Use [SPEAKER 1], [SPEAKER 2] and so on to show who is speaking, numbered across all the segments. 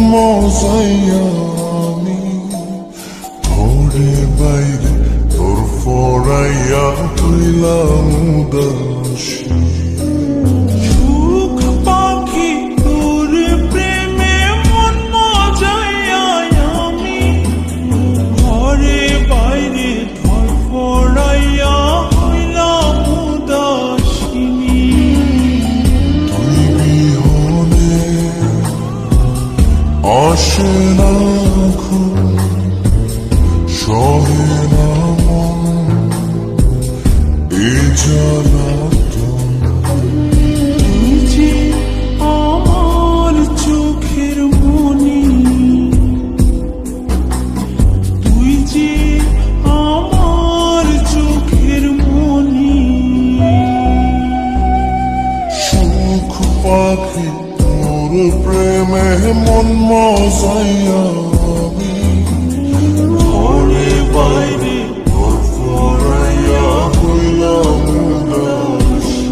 [SPEAKER 1] মজাইয়া আমি ঘরে বাইরে তোর ফরাইয়া হইলাম উদাসী।
[SPEAKER 2] সুখ পাখি তোর প্রেমে মন মজাইয়া আমি ঘরে বাইরে ধর ফরাইয়া হইলাম উদাসিনী।
[SPEAKER 1] তুই বিহনে আসে না ঘুম, সহে না মন এ জ্বালাতন।
[SPEAKER 2] তুই যে আমার চোখের মনি, তুই যে আমার চোখের মনি।
[SPEAKER 1] সুখ পাখি তোর প্রেমে মন মজাইয়া আমি ঘরে বাইরে তোর ফরাইয়া হইলাম উদাসী।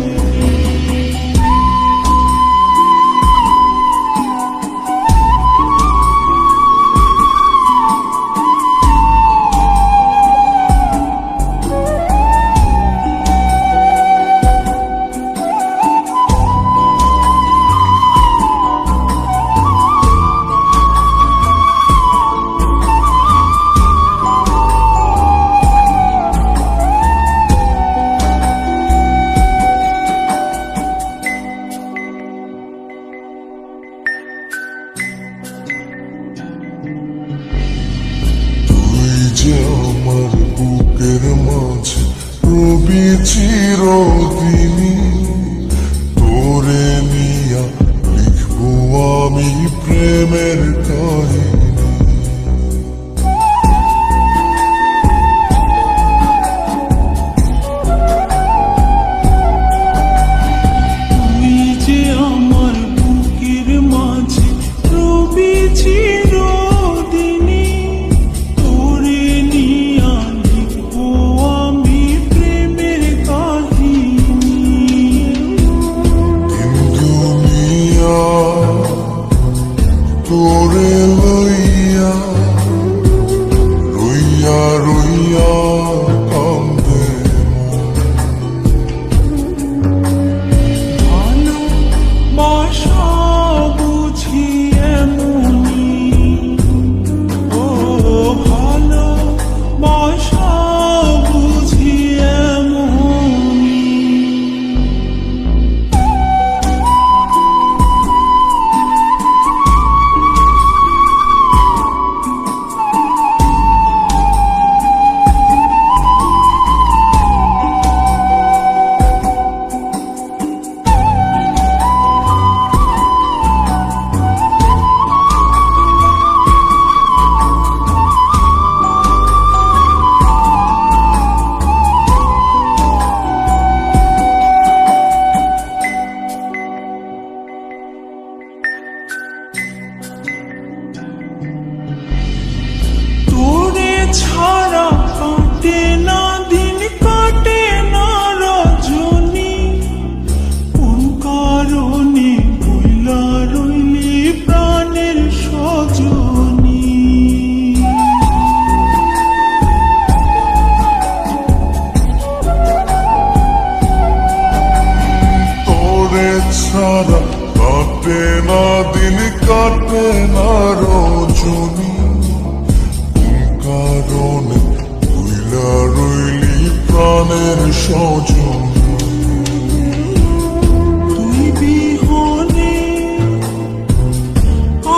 [SPEAKER 1] যে আমার বুকের মাঝে রবি চিরদিনী, তোরে নিয়া লিখবো আমি প্রেমের কাহিনী।
[SPEAKER 2] তুই যে আমার বুকের মাঝে রবি চিরদিনী, তোরে নিয়া লিখবো আমি প্রেমের কাহিনী।
[SPEAKER 1] দিন দুনিয়া তোরে লইয়া রইয়া রইয়া কান্দে
[SPEAKER 2] ভালোবাসা বুঝি এমনি, ও ভালোবাসা বুঝি এমনি। তোরে ছাড়া কাটে না দিন, কাটে না রজনী, কোন কারণে ভুলা রইলি প্রাণের সজনী।
[SPEAKER 1] তোরে ছাড়া কাটে না দিন, কাটে না রজনী, কারণে ভুইলা রইলি প্রাণের সজনী।
[SPEAKER 2] তুই বিহনে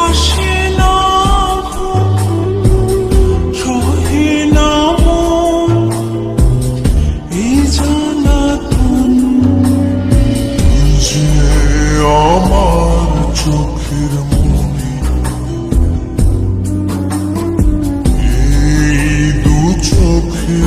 [SPEAKER 2] আসে না ঘুম, সহে না মন এই জ্বালাতন।
[SPEAKER 1] তুই যে আমার চোখের মনি, এই দু চোখে